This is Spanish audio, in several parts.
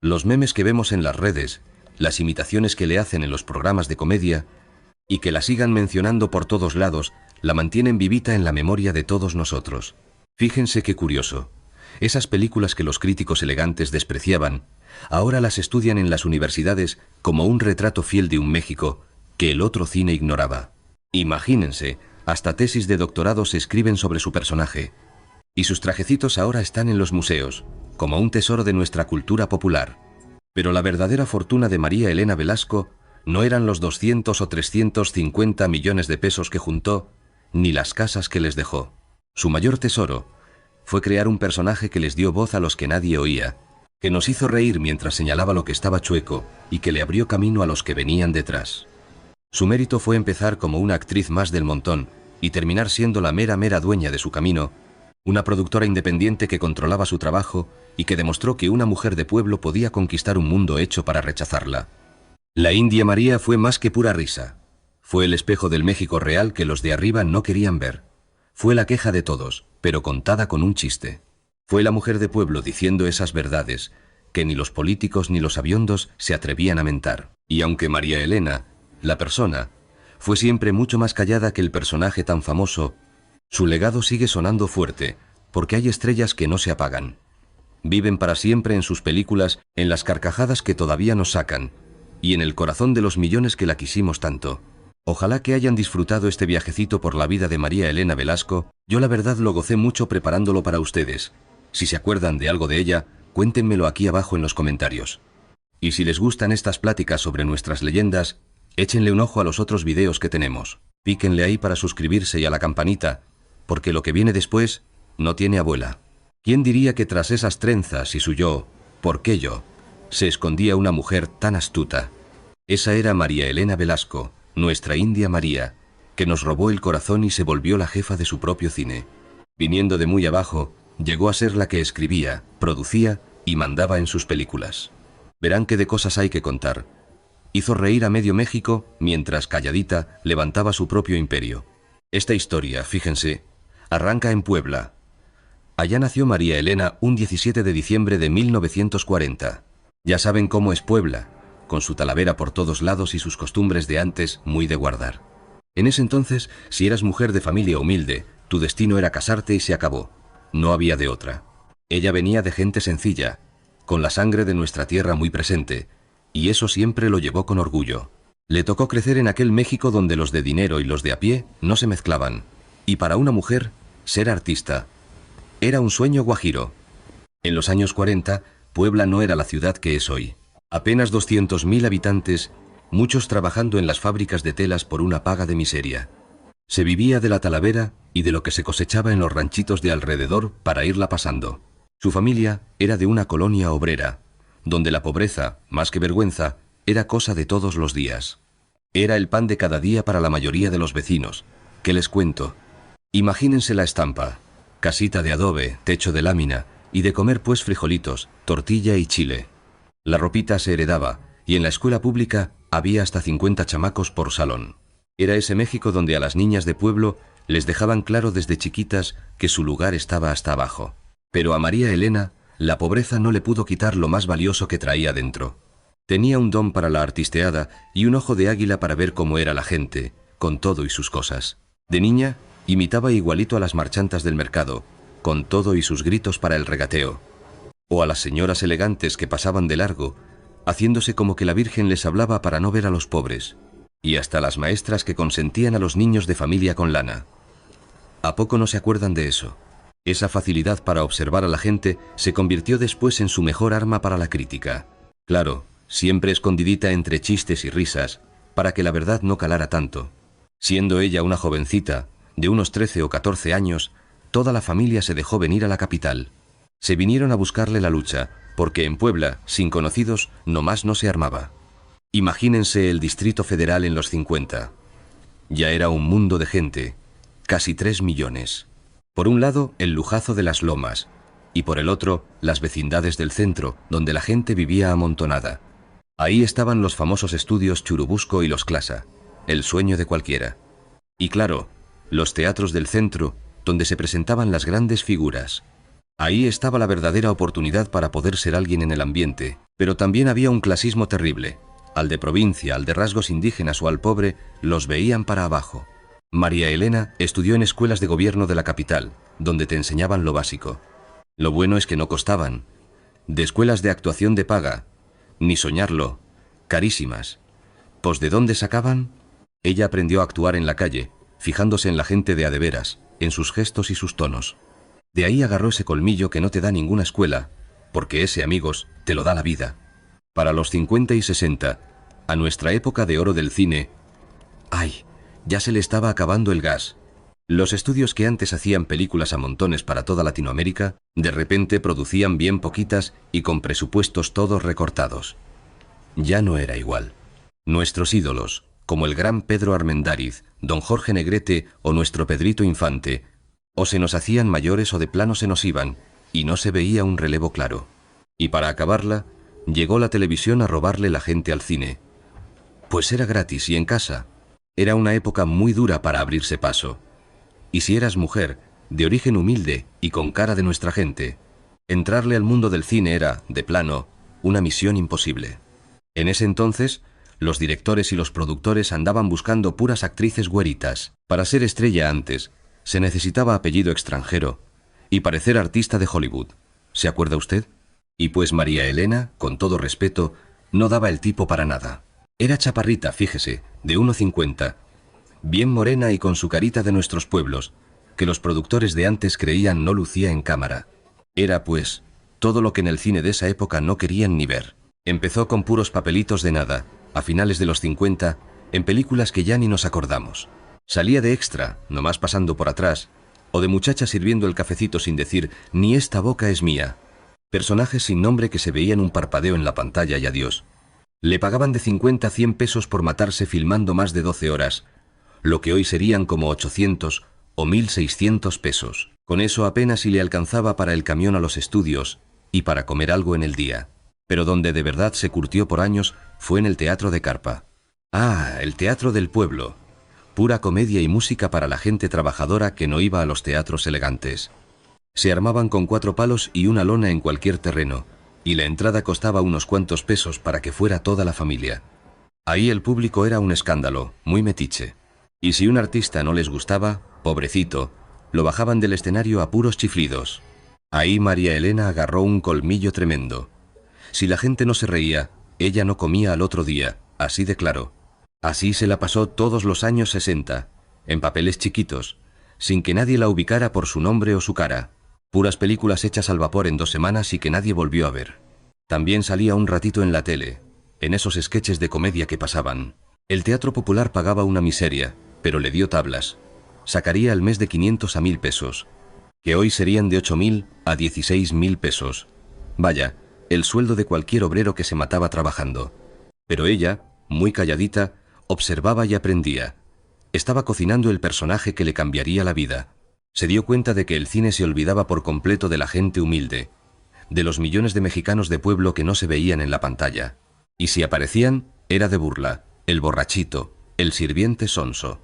Los memes que vemos en las redes, las imitaciones que le hacen en los programas de comedia, y que la sigan mencionando por todos lados, la mantienen vivita en la memoria de todos nosotros. Fíjense qué curioso. Esas películas que los críticos elegantes despreciaban, ahora las estudian en las universidades como un retrato fiel de un México que el otro cine ignoraba. Imagínense, hasta tesis de doctorado se escriben sobre su personaje. Y sus trajecitos ahora están en los museos, como un tesoro de nuestra cultura popular. Pero la verdadera fortuna de María Elena Velasco no eran los 200 o 350 millones de pesos que juntó, ni las casas que les dejó. Su mayor tesoro fue crear un personaje que les dio voz a los que nadie oía, que nos hizo reír mientras señalaba lo que estaba chueco y que le abrió camino a los que venían detrás. Su mérito fue empezar como una actriz más del montón y terminar siendo la mera dueña de su camino, una productora independiente que controlaba su trabajo y que demostró que una mujer de pueblo podía conquistar un mundo hecho para rechazarla. La India María fue más que pura risa. Fue el espejo del México real que los de arriba no querían ver. Fue la queja de todos, pero contada con un chiste. Fue la mujer de pueblo diciendo esas verdades que ni los políticos ni los aviondos se atrevían a mentar. Y aunque María Elena, la persona, fue siempre mucho más callada que el personaje tan famoso, su legado sigue sonando fuerte, porque hay estrellas que no se apagan. Viven para siempre en sus películas, en las carcajadas que todavía nos sacan, y en el corazón de los millones que la quisimos tanto. Ojalá que hayan disfrutado este viajecito por la vida de María Elena Velasco. Yo la verdad lo gocé mucho preparándolo para ustedes. Si se acuerdan de algo de ella, cuéntenmelo aquí abajo en los comentarios. Y si les gustan estas pláticas sobre nuestras leyendas, échenle un ojo a los otros videos que tenemos. Píquenle ahí para suscribirse y a la campanita, porque lo que viene después no tiene abuela. ¿Quién diría que tras esas trenzas y su yo, ¿por qué yo?, se escondía una mujer tan astuta? Esa era María Elena Velasco, nuestra India María, que nos robó el corazón y se volvió la jefa de su propio cine. Viniendo de muy abajo, llegó a ser la que escribía, producía y mandaba en sus películas. Verán qué de cosas hay que contar. Hizo reír a medio México mientras, calladita, levantaba su propio imperio. Esta historia, fíjense, arranca en Puebla. Allá nació María Elena un 17 de diciembre de 1940. Ya saben cómo es Puebla, con su talavera por todos lados y sus costumbres de antes muy de guardar. En ese entonces, si eras mujer de familia humilde, tu destino era casarte y se acabó. No había de otra. Ella venía de gente sencilla, con la sangre de nuestra tierra muy presente, y eso siempre lo llevó con orgullo. Le tocó crecer en aquel México donde los de dinero y los de a pie no se mezclaban, y para una mujer, ser artista era un sueño guajiro. En los años 40, Puebla no era la ciudad que es hoy. Apenas 200.000 habitantes, muchos trabajando en las fábricas de telas por una paga de miseria. Se vivía de la talavera y de lo que se cosechaba en los ranchitos de alrededor para irla pasando. Su familia era de una colonia obrera, donde la pobreza, más que vergüenza, era cosa de todos los días. Era el pan de cada día para la mayoría de los vecinos. ¿Qué les cuento? Imagínense la estampa: casita de adobe, techo de lámina, y de comer pues frijolitos, tortilla y chile. La ropita se heredaba, y en la escuela pública había hasta 50 chamacos por salón. Era ese México donde a las niñas de pueblo les dejaban claro desde chiquitas que su lugar estaba hasta abajo. Pero a María Elena, la pobreza no le pudo quitar lo más valioso que traía dentro. Tenía un don para la artisteada y un ojo de águila para ver cómo era la gente, con todo y sus cosas. De niña, imitaba igualito a las marchantas del mercado, con todo y sus gritos para el regateo. O a las señoras elegantes que pasaban de largo, haciéndose como que la Virgen les hablaba para no ver a los pobres. Y hasta las maestras que consentían a los niños de familia con lana. ¿A poco no se acuerdan de eso? Esa facilidad para observar a la gente se convirtió después en su mejor arma para la crítica. Claro, siempre escondidita entre chistes y risas, para que la verdad no calara tanto. Siendo ella una jovencita, de unos 13 o 14 años, toda la familia se dejó venir a la capital. Se vinieron a buscarle la lucha, porque en Puebla, sin conocidos, nomás no se armaba. Imagínense el Distrito Federal en los 50. Ya era un mundo de gente, casi 3 millones. Por un lado, el lujazo de las lomas, y por el otro, las vecindades del centro, donde la gente vivía amontonada. Ahí estaban los famosos estudios Churubusco y los Clasa, el sueño de cualquiera. Y claro, los teatros del centro, donde se presentaban las grandes figuras. Ahí estaba la verdadera oportunidad para poder ser alguien en el ambiente, pero también había un clasismo terrible. Al de provincia, al de rasgos indígenas o al pobre, los veían para abajo. María Elena estudió en escuelas de gobierno de la capital, donde te enseñaban lo básico. Lo bueno es que no costaban. De escuelas de actuación de paga, ni soñarlo, carísimas. ¿Pues de dónde sacaban? Ella aprendió a actuar en la calle, fijándose en la gente de a de veras, en sus gestos y sus tonos. De ahí agarró ese colmillo que no te da ninguna escuela, porque ese, amigos, te lo da la vida. Para los 50 y 60, a nuestra época de oro del cine, ¡ay! Ya se le estaba acabando el gas. Los estudios que antes hacían películas a montones para toda Latinoamérica, de repente producían bien poquitas y con presupuestos todos recortados. Ya no era igual. Nuestros ídolos, como el gran Pedro Armendáriz, don Jorge Negrete o nuestro Pedrito Infante, o se nos hacían mayores o de plano se nos iban, y no se veía un relevo claro. Y para acabarla, llegó la televisión a robarle la gente al cine. Pues era gratis y en casa. Era una época muy dura para abrirse paso. Y si eras mujer, de origen humilde y con cara de nuestra gente, entrarle al mundo del cine era, de plano, una misión imposible. En ese entonces, los directores y los productores andaban buscando puras actrices güeritas. Para ser estrella antes, se necesitaba apellido extranjero y parecer artista de Hollywood. ¿Se acuerda usted? Y pues María Elena, con todo respeto, no daba el tipo para nada. Era chaparrita, fíjese, de 1,50, bien morena y con su carita de nuestros pueblos, que los productores de antes creían no lucía en cámara. Era, pues, todo lo que en el cine de esa época no querían ni ver. Empezó con puros papelitos de nada, a finales de los 50, en películas que ya ni nos acordamos. Salía de extra, nomás pasando por atrás, o de muchacha sirviendo el cafecito sin decir, ni esta boca es mía. Personajes sin nombre que se veían un parpadeo en la pantalla y adiós. Le pagaban de 50 a 100 pesos por matarse filmando más de 12 horas, lo que hoy serían como 800 o 1.600 pesos. Con eso apenas si le alcanzaba para el camión a los estudios y para comer algo en el día. Pero donde de verdad se curtió por años fue en el teatro de carpa. Ah, el teatro del pueblo. Pura comedia y música para la gente trabajadora que no iba a los teatros elegantes. Se armaban con 4 palos y una lona en cualquier terreno, y la entrada costaba unos cuantos pesos para que fuera toda la familia. Ahí el público era un escándalo, muy metiche. Y si un artista no les gustaba, pobrecito, lo bajaban del escenario a puros chiflidos. Ahí María Elena agarró un colmillo tremendo. Si la gente no se reía, ella no comía al otro día, así de claro. Así se la pasó todos los años 60, en papeles chiquitos, sin que nadie la ubicara por su nombre o su cara. Puras películas hechas al vapor en 2 semanas y que nadie volvió a ver. También salía un ratito en la tele, en esos sketches de comedia que pasaban. El teatro popular pagaba una miseria, pero le dio tablas. Sacaría al mes de 500 a 1.000 pesos, que hoy serían de 8.000 a 16.000 pesos. Vaya, el sueldo de cualquier obrero que se mataba trabajando. Pero ella, muy calladita, observaba y aprendía. Estaba cocinando el personaje que le cambiaría la vida. Se dio cuenta de que el cine se olvidaba por completo de la gente humilde, de los millones de mexicanos de pueblo que no se veían en la pantalla. Y si aparecían, era de burla, el borrachito, el sirviente sonso.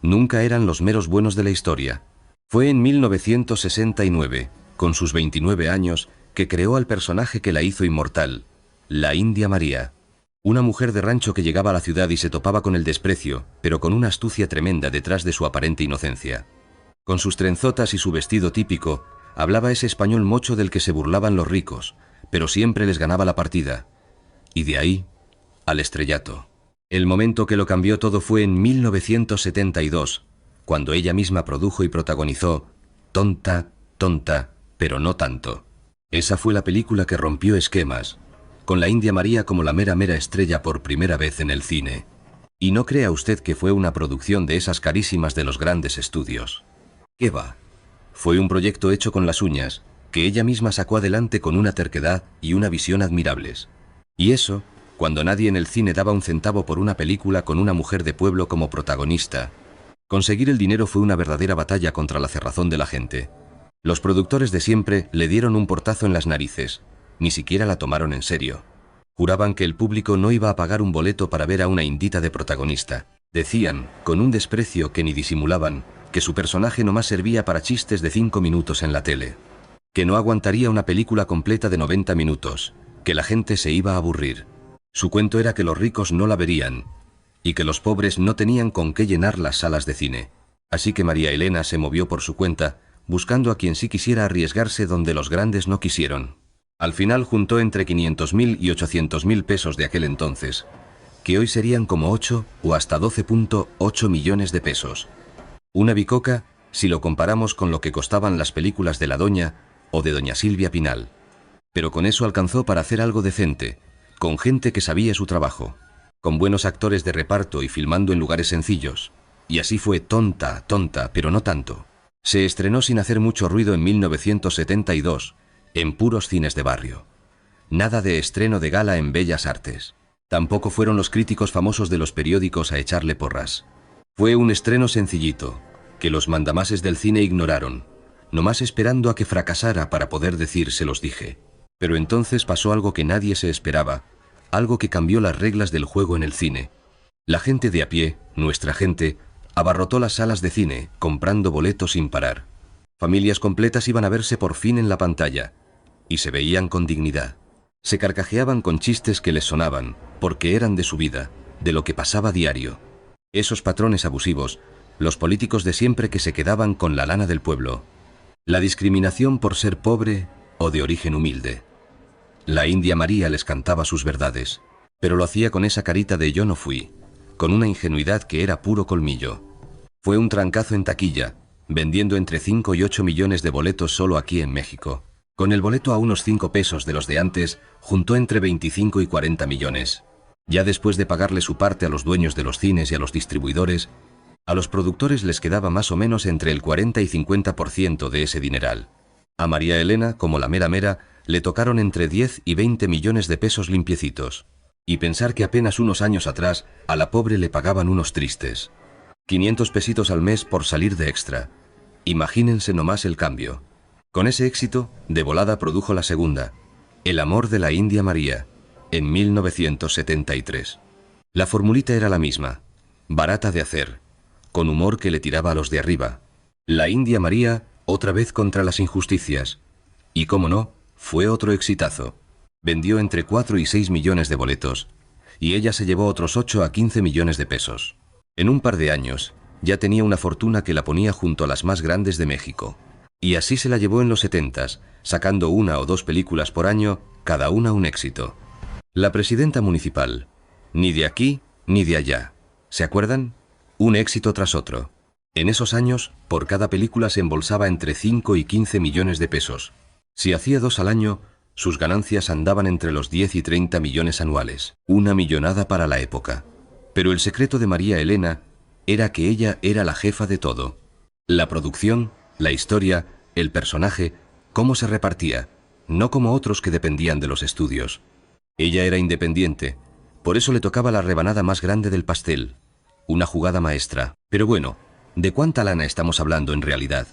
Nunca eran los meros buenos de la historia. Fue en 1969, con sus 29 años, que creó al personaje que la hizo inmortal, la India María. Una mujer de rancho que llegaba a la ciudad y se topaba con el desprecio, pero con una astucia tremenda detrás de su aparente inocencia. Con sus trenzotas y su vestido típico, hablaba ese español mocho del que se burlaban los ricos, pero siempre les ganaba la partida. Y de ahí, al estrellato. El momento que lo cambió todo fue en 1972, cuando ella misma produjo y protagonizó Tonta, tonta, pero no tanto. Esa fue la película que rompió esquemas, con la India María como la mera estrella por primera vez en el cine. Y no crea usted que fue una producción de esas carísimas de los grandes estudios. ¿Qué va? Fue un proyecto hecho con las uñas, que ella misma sacó adelante con una terquedad y una visión admirables. Y eso, cuando nadie en el cine daba un centavo por una película con una mujer de pueblo como protagonista. Conseguir el dinero fue una verdadera batalla contra la cerrazón de la gente. Los productores de siempre le dieron un portazo en las narices. Ni siquiera la tomaron en serio. Juraban que el público no iba a pagar un boleto para ver a una indita de protagonista. Decían, con un desprecio que ni disimulaban, que su personaje nomás servía para chistes de 5 minutos en la tele. que no aguantaría una película completa de 90 minutos, que la gente se iba a aburrir. Su cuento era que los ricos no la verían y que los pobres no tenían con qué llenar las salas de cine. Así que María Elena se movió por su cuenta, buscando a quien sí quisiera arriesgarse donde los grandes no quisieron. Al final juntó entre 500.000 y 800.000 pesos de aquel entonces, que hoy serían como 8 o hasta 12,8 millones de pesos. Una bicoca si lo comparamos con lo que costaban las películas de La Doña o de doña Silvia Pinal. Pero con eso alcanzó para hacer algo decente, con gente que sabía su trabajo, con buenos actores de reparto y filmando en lugares sencillos. Y así fue tonta, pero no tanto. Se estrenó sin hacer mucho ruido en 1972, en puros cines de barrio. Nada de estreno de gala en Bellas Artes. Tampoco fueron los críticos famosos de los periódicos a echarle porras. Fue un estreno sencillito, que los mandamases del cine ignoraron, nomás esperando a que fracasara para poder decir "se los dije". Pero entonces pasó algo que nadie se esperaba, algo que cambió las reglas del juego en el cine. La gente de a pie, nuestra gente, abarrotó las salas de cine, comprando boletos sin parar. Familias completas iban a verse por fin en la pantalla, y se veían con dignidad. Se carcajeaban con chistes que les sonaban, porque eran de su vida, de lo que pasaba diario. Esos patrones abusivos, los políticos de siempre que se quedaban con la lana del pueblo. La discriminación por ser pobre o de origen humilde. La India María les cantaba sus verdades, pero lo hacía con esa carita de "yo no fui", con una ingenuidad que era puro colmillo. Fue un trancazo en taquilla, vendiendo entre 5 y 8 millones de boletos solo aquí en México. Con el boleto a unos 5 pesos de los de antes, juntó entre 25 y 40 millones. Ya después de pagarle su parte a los dueños de los cines y a los distribuidores, a los productores les quedaba más o menos entre el 40 y 50% de ese dineral. A María Elena, como la mera, le tocaron entre 10 y 20 millones de pesos limpiecitos. Y pensar que apenas unos años atrás a la pobre le pagaban unos tristes 500 pesitos al mes por salir de extra. Imagínense nomás el cambio. Con ese éxito, de volada produjo la segunda, El amor de la India María, en 1973. La formulita era la misma, barata de hacer, con humor que le tiraba a los de arriba. La India María, otra vez contra las injusticias. Y cómo no, fue otro exitazo. Vendió entre 4 y 6 millones de boletos, y ella se llevó otros 8 a 15 millones de pesos. En un par de años, ya tenía una fortuna que la ponía junto a las más grandes de México. Y así se la llevó en los 70s, sacando 1 o 2 películas por año, cada una un éxito. La presidenta municipal, ni de aquí ni de allá. ¿Se acuerdan? Un éxito tras otro. En esos años, por cada película se embolsaba entre 5 y 15 millones de pesos. Si hacía 2 al año, sus ganancias andaban entre los 10 y 30 millones anuales. Una millonada para la época. Pero el secreto de María Elena era que ella era la jefa de todo. La producción, la historia, el personaje, cómo se repartía, no como otros que dependían de los estudios. Ella era independiente, por eso le tocaba la rebanada más grande del pastel. Una jugada maestra. Pero bueno, ¿de cuánta lana estamos hablando en realidad?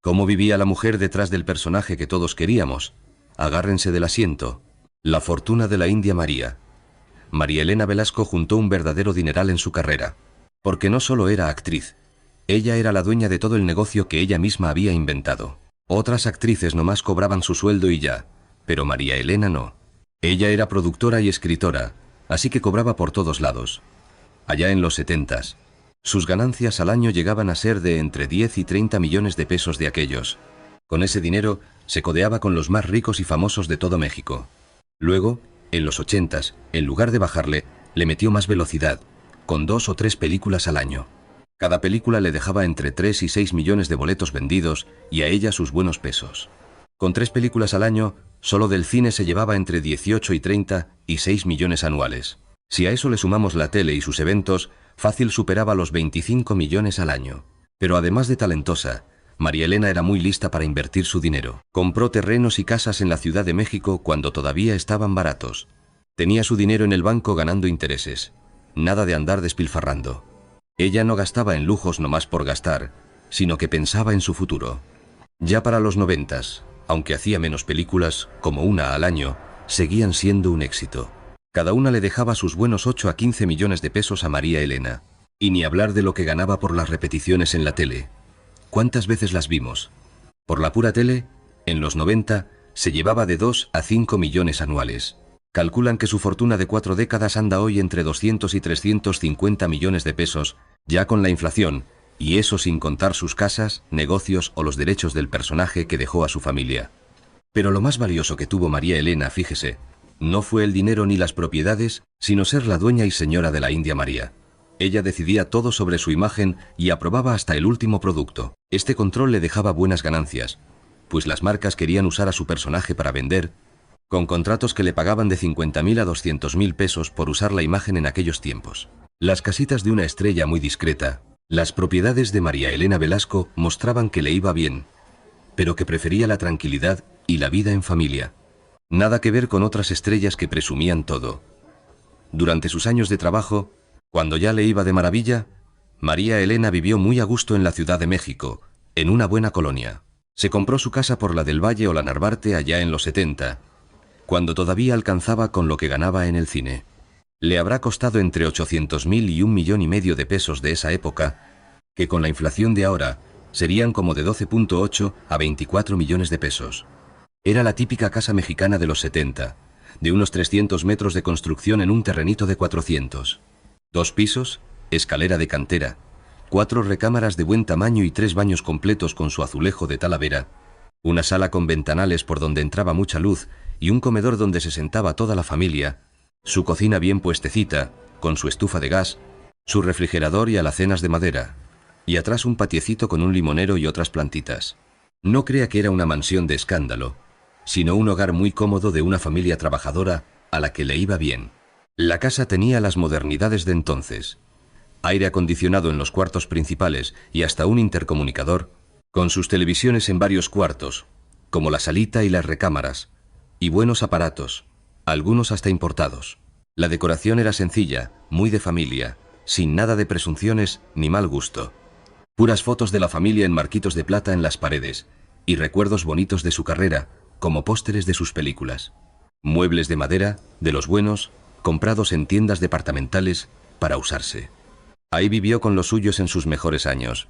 ¿Cómo vivía la mujer detrás del personaje que todos queríamos? Agárrense del asiento. La fortuna de la India María. María Elena Velasco juntó un verdadero dineral en su carrera. Porque no solo era actriz, ella era la dueña de todo el negocio que ella misma había inventado. Otras actrices nomás cobraban su sueldo y ya, pero María Elena no. Ella era productora y escritora, así que cobraba por todos lados. Allá en los 70s, sus ganancias al año llegaban a ser de entre 10 y 30 millones de pesos de aquellos. Con ese dinero se codeaba con los más ricos y famosos de todo México. Luego, en los 80s, en lugar de bajarle, le metió más velocidad, con 2 o 3 películas al año. Cada película le dejaba entre 3 y 6 millones de boletos vendidos y a ella sus buenos pesos. Con 3 películas al año, solo del cine se llevaba entre 18 y 30 y 6 millones anuales. Si a eso le sumamos la tele y sus eventos, fácil superaba los 25 millones al año. Pero además de talentosa, María Elena era muy lista para invertir su dinero. Compró terrenos y casas en la Ciudad de México cuando todavía estaban baratos. Tenía su dinero en el banco ganando intereses. Nada de andar despilfarrando. Ella no gastaba en lujos nomás por gastar, sino que pensaba en su futuro. Ya para los 90s, aunque hacía menos películas, como una al año, seguían siendo un éxito. Cada una le dejaba sus buenos 8 a 15 millones de pesos a María Elena. Y ni hablar de lo que ganaba por las repeticiones en la tele. ¿Cuántas veces las vimos? Por la pura tele, En los 90 se llevaba de 2 a 5 millones anuales. Calculan que su fortuna de 4 décadas anda hoy entre 200 y 350 millones de pesos, ya con la inflación, y eso sin contar sus casas, negocios o los derechos del personaje que dejó a su familia. Pero lo más valioso que tuvo María Elena, fíjese, no fue el dinero ni las propiedades, sino ser la dueña y señora de la India María. Ella decidía todo sobre su imagen y aprobaba hasta el último producto. Este control le dejaba buenas ganancias, pues las marcas querían usar a su personaje para vender, con contratos que le pagaban de 50.000 a 200.000 pesos por usar la imagen en aquellos tiempos. Las casitas de una estrella muy discreta, las propiedades de María Elena Velasco mostraban que le iba bien, pero que prefería la tranquilidad y la vida en familia. Nada que ver con otras estrellas que presumían todo. Durante sus años de trabajo, cuando ya le iba de maravilla, María Elena vivió muy a gusto en la Ciudad de México, en una buena colonia. Se compró su casa por la del Valle o la Narvarte allá en los 70, cuando todavía alcanzaba con lo que ganaba en el cine. Le habrá costado entre 800.000 y 1,5 millones de pesos de esa época, que con la inflación de ahora serían como de 12,8 a 24 millones de pesos. Era la típica casa mexicana de los 70, de unos 300 metros de construcción en un terrenito de 400. 2 pisos, escalera de cantera, 4 recámaras de buen tamaño y 3 baños completos con su azulejo de Talavera, una sala con ventanales por donde entraba mucha luz y un comedor donde se sentaba toda la familia, su cocina bien puestecita, con su estufa de gas, su refrigerador y alacenas de madera, y atrás un patiecito con un limonero y otras plantitas. No crea que era una mansión de escándalo, sino un hogar muy cómodo de una familia trabajadora a la que le iba bien. La casa tenía las modernidades de entonces: aire acondicionado en los cuartos principales y hasta un intercomunicador, con sus televisiones en varios cuartos, como la salita y las recámaras, y buenos aparatos, algunos hasta importados. La decoración era sencilla, muy de familia, sin nada de presunciones ni mal gusto. Puras fotos de la familia en marquitos de plata en las paredes, y recuerdos bonitos de su carrera, como pósteres de sus películas. Muebles de madera, de los buenos, comprados en tiendas departamentales para usarse. Ahí vivió con los suyos en sus mejores años.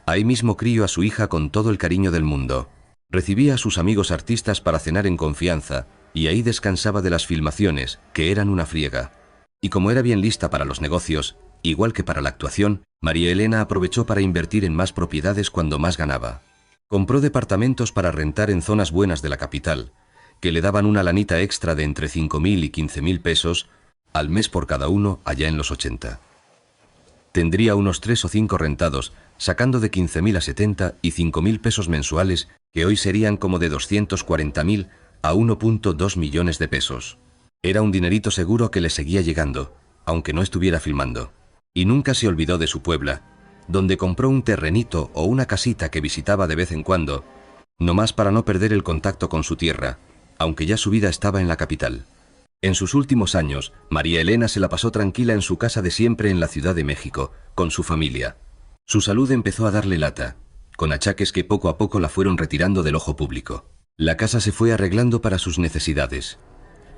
Ahí mismo crió a su hija con todo el cariño del mundo. Recibía a sus amigos artistas para cenar en confianza, y ahí descansaba de las filmaciones, que eran una friega. Y como era bien lista para los negocios, igual que para la actuación, María Elena aprovechó para invertir en más propiedades cuando más ganaba. Compró departamentos para rentar en zonas buenas de la capital, que le daban una lanita extra de entre 5.000 y 15.000 pesos al mes por cada uno allá en los 80. Tendría unos 3 o 5 rentados, sacando de 15.000 a 70 y 5.000 pesos mensuales, que hoy serían como de 240.000 a 1,2 millones de pesos. Era un dinerito seguro que le seguía llegando, aunque no estuviera filmando. Y nunca se olvidó de su Puebla, donde compró un terrenito o una casita que visitaba de vez en cuando, nomás para no perder el contacto con su tierra, aunque ya su vida estaba en la capital. En sus últimos años, María Elena se la pasó tranquila en su casa de siempre en la Ciudad de México, con su familia. Su salud empezó a darle lata, con achaques que poco a poco la fueron retirando del ojo público. La casa se fue arreglando para sus necesidades.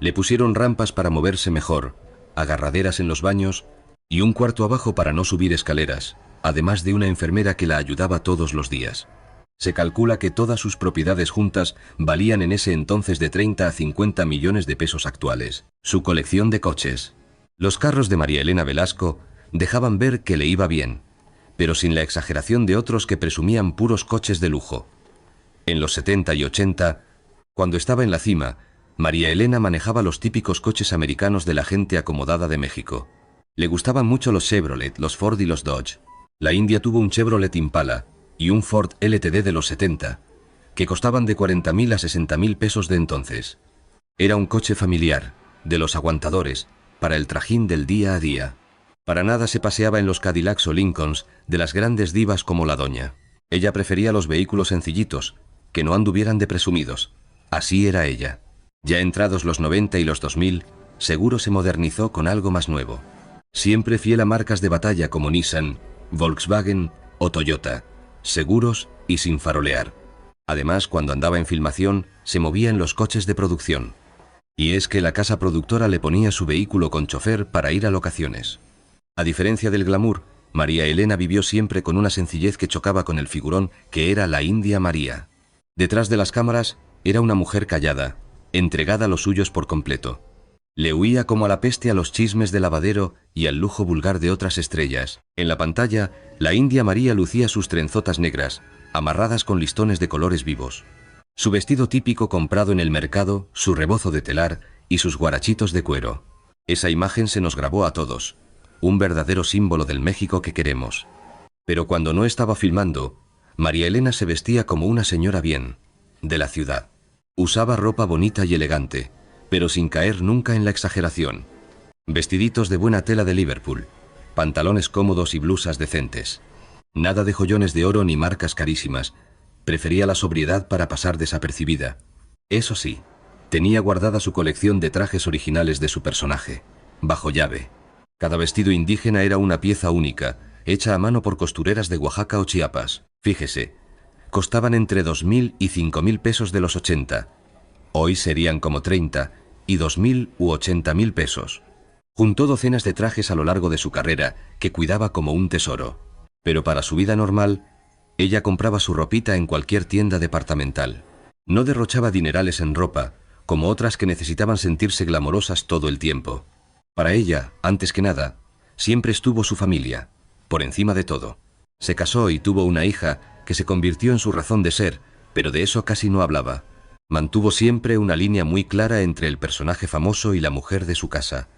Le pusieron rampas para moverse mejor, agarraderas en los baños y un cuarto abajo para no subir escaleras, además de una enfermera que la ayudaba todos los días. Se calcula que todas sus propiedades juntas valían en ese entonces de 30 a 50 millones de pesos actuales. Su colección de coches. Los carros de María Elena Velasco dejaban ver que le iba bien, pero sin la exageración de otros que presumían puros coches de lujo. En los 70 y 80, cuando estaba en la cima, María Elena manejaba los típicos coches americanos de la gente acomodada de México. Le gustaban mucho los Chevrolet, los Ford y los Dodge. La India tuvo un Chevrolet Impala y un Ford LTD de los 70, que costaban de 40.000 a 60.000 pesos de entonces. Era un coche familiar, de los aguantadores, para el trajín del día a día. Para nada se paseaba en los Cadillacs o Lincolns de las grandes divas como la doña. Ella prefería los vehículos sencillitos, que no anduvieran de presumidos. Así era ella. Ya entrados los 90 y los 2000, seguro se modernizó con algo más nuevo. Siempre fiel a marcas de batalla como Nissan, Volkswagen o Toyota, seguros y sin farolear. Además, cuando andaba en filmación, se movía en los coches de producción. Y es que la casa productora le ponía su vehículo con chofer para ir a locaciones. A diferencia del glamour, María Elena vivió siempre con una sencillez que chocaba con el figurón que era la India María. Detrás de las cámaras era una mujer callada, entregada a los suyos por completo. Le huía como a la peste a los chismes de lavadero y al lujo vulgar de otras estrellas. En la pantalla, la India María lucía sus trenzotas negras, amarradas con listones de colores vivos. Su vestido típico comprado en el mercado, su rebozo de telar y sus guarachitos de cuero. Esa imagen se nos grabó a todos, un verdadero símbolo del México que queremos. Pero cuando no estaba filmando, María Elena se vestía como una señora bien, de la ciudad. Usaba ropa bonita y elegante, pero sin caer nunca en la exageración. Vestiditos de buena tela de Liverpool, pantalones cómodos y blusas decentes. Nada de joyones de oro ni marcas carísimas. Prefería la sobriedad para pasar desapercibida. Eso sí, tenía guardada su colección de trajes originales de su personaje, bajo llave. Cada vestido indígena era una pieza única, hecha a mano por costureras de Oaxaca o Chiapas. Fíjese, costaban entre 2.000 y 5.000 pesos de los 80. Hoy serían como 30 y 2.000 u 80.000 pesos. Juntó docenas de trajes a lo largo de su carrera, que cuidaba como un tesoro. Pero para su vida normal, ella compraba su ropita en cualquier tienda departamental. No derrochaba dinerales en ropa, como otras que necesitaban sentirse glamorosas todo el tiempo. Para ella, antes que nada, siempre estuvo su familia, por encima de todo. Se casó y tuvo una hija que se convirtió en su razón de ser, pero de eso casi no hablaba. Mantuvo siempre una línea muy clara entre el personaje famoso y la mujer de su casa.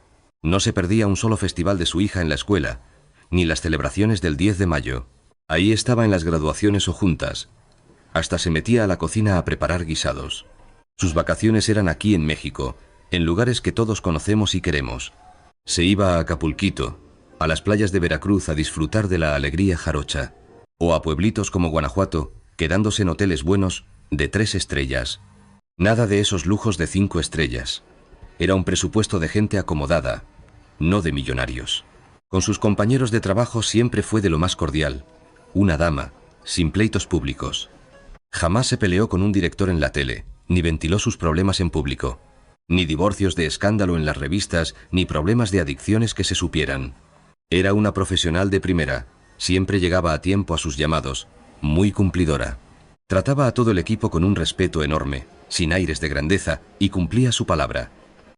No se perdía un solo festival de su hija en la escuela, ni las celebraciones del 10 de mayo. Ahí estaba en las graduaciones o juntas. Hasta se metía a la cocina a preparar guisados. Sus vacaciones eran aquí en México, en lugares que todos conocemos y queremos. Se iba a Acapulquito, a las playas de Veracruz a disfrutar de la alegría jarocha, o a pueblitos como Guanajuato, quedándose en hoteles buenos de 3 estrellas. Nada de esos lujos de 5 estrellas. Era un presupuesto de gente acomodada, no de millonarios. Con sus compañeros de trabajo siempre fue de lo más cordial. Una dama, sin pleitos públicos. Jamás se peleó con un director en la tele, ni ventiló sus problemas en público. Ni divorcios de escándalo en las revistas, ni problemas de adicciones que se supieran. Era una profesional de primera, siempre llegaba a tiempo a sus llamados, muy cumplidora. Trataba a todo el equipo con un respeto enorme, sin aires de grandeza, y cumplía su palabra.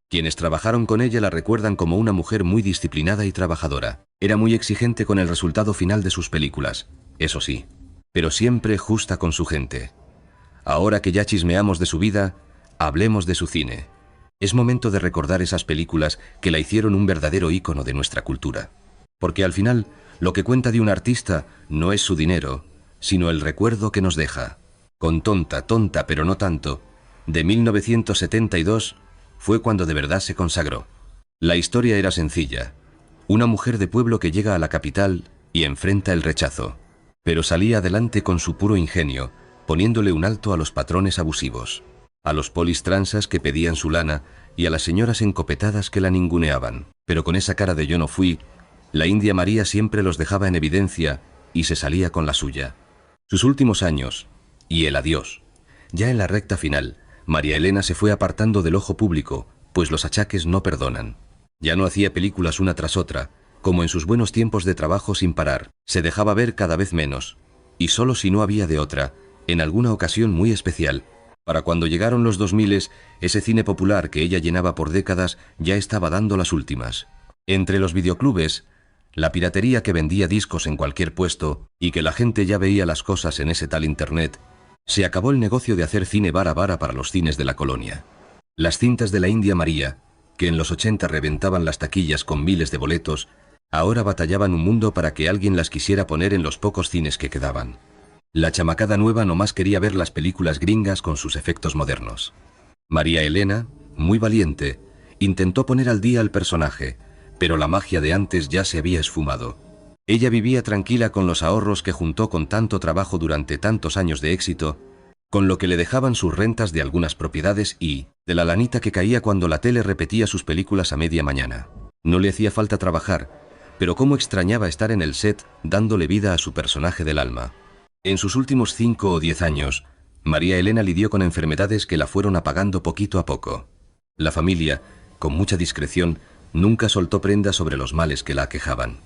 Quienes trabajaron con ella la recuerdan como una mujer muy disciplinada y trabajadora. Era muy exigente con el resultado final de sus películas, eso sí, pero siempre justa con su gente. Ahora que ya chismeamos de su vida, hablemos de su cine. Es momento de recordar esas películas que la hicieron un verdadero ícono de nuestra cultura. Porque al final, lo que cuenta de un artista no es su dinero, sino el recuerdo que nos deja. Con Tonta, tonta, pero no tanto, de 1972, fue cuando de verdad se consagró. La historia era sencilla. Una mujer de pueblo que llega a la capital y enfrenta el rechazo. Pero salía adelante con su puro ingenio, poniéndole un alto a los patrones abusivos, a los polis transas que pedían su lana y a las señoras encopetadas que la ninguneaban. Pero con esa cara de yo no fui, la India María siempre los dejaba en evidencia y se salía con la suya. Sus últimos años, y el adiós. Ya en la recta final, María Elena se fue apartando del ojo público, pues los achaques no perdonan. Ya no hacía películas una tras otra, como en sus buenos tiempos de trabajo sin parar. Se dejaba ver cada vez menos, y solo si no había de otra, en alguna ocasión muy especial. Para cuando llegaron los 2000, ese cine popular que ella llenaba por décadas ya estaba dando las últimas. Entre los videoclubes, la piratería que vendía discos en cualquier puesto y que la gente ya veía las cosas en ese tal internet, se acabó el negocio de hacer cine vara vara para los cines de la colonia. Las cintas de la India María, que en los 80 reventaban las taquillas con miles de boletos, ahora batallaban un mundo para que alguien las quisiera poner en los pocos cines que quedaban. La chamacada nueva nomás quería ver las películas gringas con sus efectos modernos. María Elena, muy valiente, intentó poner al día al personaje, pero la magia de antes ya se había esfumado. Ella vivía tranquila con los ahorros que juntó con tanto trabajo durante tantos años de éxito, con lo que le dejaban sus rentas de algunas propiedades y de la lanita que caía cuando la tele repetía sus películas a media mañana. No le hacía falta trabajar, pero cómo extrañaba estar en el set dándole vida a su personaje del alma. En sus últimos 5 o 10 años, María Elena lidió con enfermedades que la fueron apagando poquito a poco. La familia, con mucha discreción, nunca soltó prenda sobre los males que la aquejaban.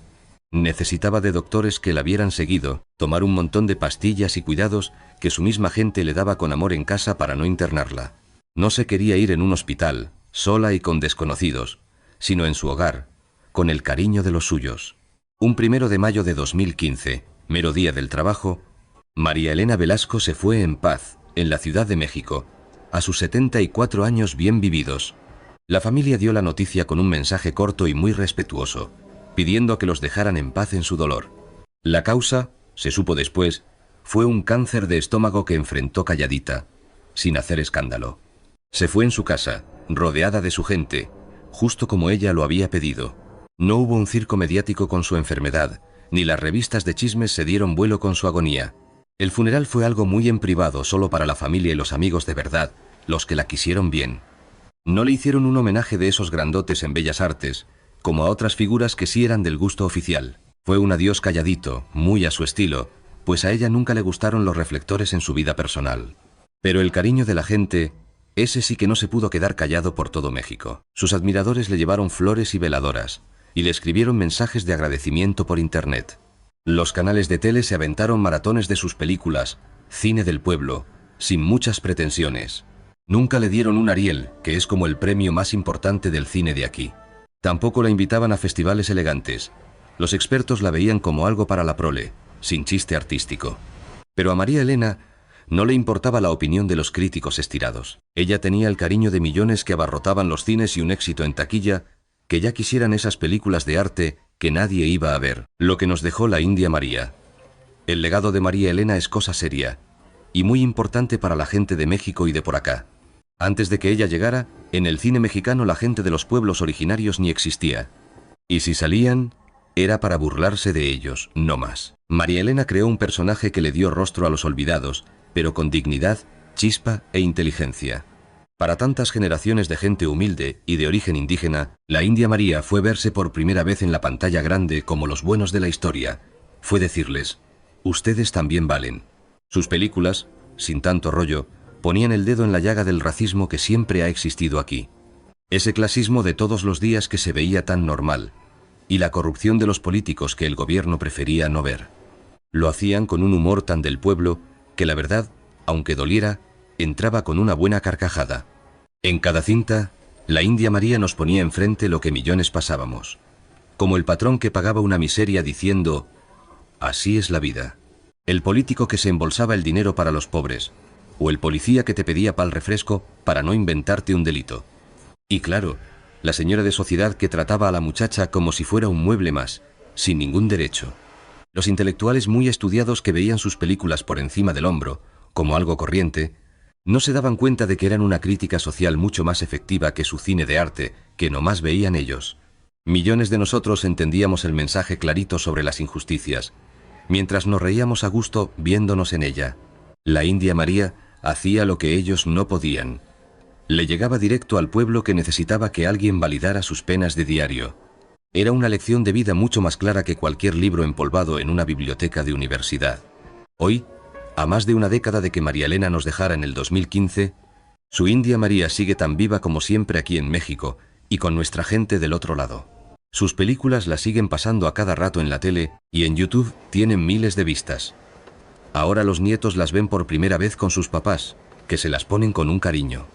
Necesitaba de doctores que la vieran seguido, tomar un montón de pastillas y cuidados que su misma gente le daba con amor en casa para no internarla. No se quería ir en un hospital, sola y con desconocidos, sino en su hogar, con el cariño de los suyos. Un 1 de mayo de 2015, mero día del trabajo, María Elena Velasco se fue en paz, en la Ciudad de México, a sus 74 años bien vividos. La familia dio la noticia con un mensaje corto y muy respetuoso, pidiendo que los dejaran en paz en su dolor. La causa, se supo después, fue un cáncer de estómago que enfrentó calladita, sin hacer escándalo. Se fue en su casa, rodeada de su gente, justo como ella lo había pedido. No hubo un circo mediático con su enfermedad, ni las revistas de chismes se dieron vuelo con su agonía. El funeral fue algo muy en privado, solo para la familia y los amigos de verdad, los que la quisieron bien. No le hicieron un homenaje de esos grandotes en Bellas Artes, como a otras figuras que sí eran del gusto oficial. Fue un adiós calladito, muy a su estilo, pues a ella nunca le gustaron los reflectores en su vida personal. Pero el cariño de la gente, ese sí que no se pudo quedar callado por todo México. Sus admiradores le llevaron flores y veladoras, y le escribieron mensajes de agradecimiento por internet. Los canales de tele se aventaron maratones de sus películas, cine del pueblo, sin muchas pretensiones. Nunca le dieron un Ariel, que es como el premio más importante del cine de aquí. Tampoco la invitaban a festivales elegantes. Los expertos la veían como algo para la prole, sin chiste artístico. Pero a María Elena no le importaba la opinión de los críticos estirados. Ella tenía el cariño de millones que abarrotaban los cines y un éxito en taquilla, que ya quisieran esas películas de arte que nadie iba a ver. Lo que nos dejó la India María. El legado de María Elena es cosa seria, y muy importante para la gente de México y de por acá. Antes de que ella llegara, en el cine mexicano la gente de los pueblos originarios ni existía. Y si salían, era para burlarse de ellos, no más. María Elena creó un personaje que le dio rostro a los olvidados, pero con dignidad, chispa e inteligencia. Para tantas generaciones de gente humilde y de origen indígena, la India María fue verse por primera vez en la pantalla grande como los buenos de la historia. Fue decirles, ustedes también valen. Sus películas, sin tanto rollo, ponían el dedo en la llaga del racismo que siempre ha existido aquí. Ese clasismo de todos los días que se veía tan normal, y la corrupción de los políticos que el gobierno prefería no ver. Lo hacían con un humor tan del pueblo que la verdad, aunque doliera, entraba con una buena carcajada. En cada cinta, la India María nos ponía enfrente lo que millones pasábamos, como el patrón que pagaba una miseria diciendo, así es la vida. El político que se embolsaba el dinero para los pobres, o el policía que te pedía pal refresco para no inventarte un delito. Y claro, la señora de sociedad que trataba a la muchacha como si fuera un mueble más, sin ningún derecho. Los intelectuales muy estudiados que veían sus películas por encima del hombro, como algo corriente, no se daban cuenta de que eran una crítica social mucho más efectiva que su cine de arte, que nomás veían ellos. Millones de nosotros entendíamos el mensaje clarito sobre las injusticias, mientras nos reíamos a gusto viéndonos en ella. La India María hacía lo que ellos no podían. Le llegaba directo al pueblo que necesitaba que alguien validara sus penas de diario. Era una lección de vida mucho más clara que cualquier libro empolvado en una biblioteca de universidad. Hoy, a más de una década de que María Elena nos dejara en el 2015, su India María sigue tan viva como siempre aquí en México y con nuestra gente del otro lado. Sus películas las siguen pasando a cada rato en la tele y en YouTube tienen miles de vistas. Ahora los nietos las ven por primera vez con sus papás, que se las ponen con un cariño.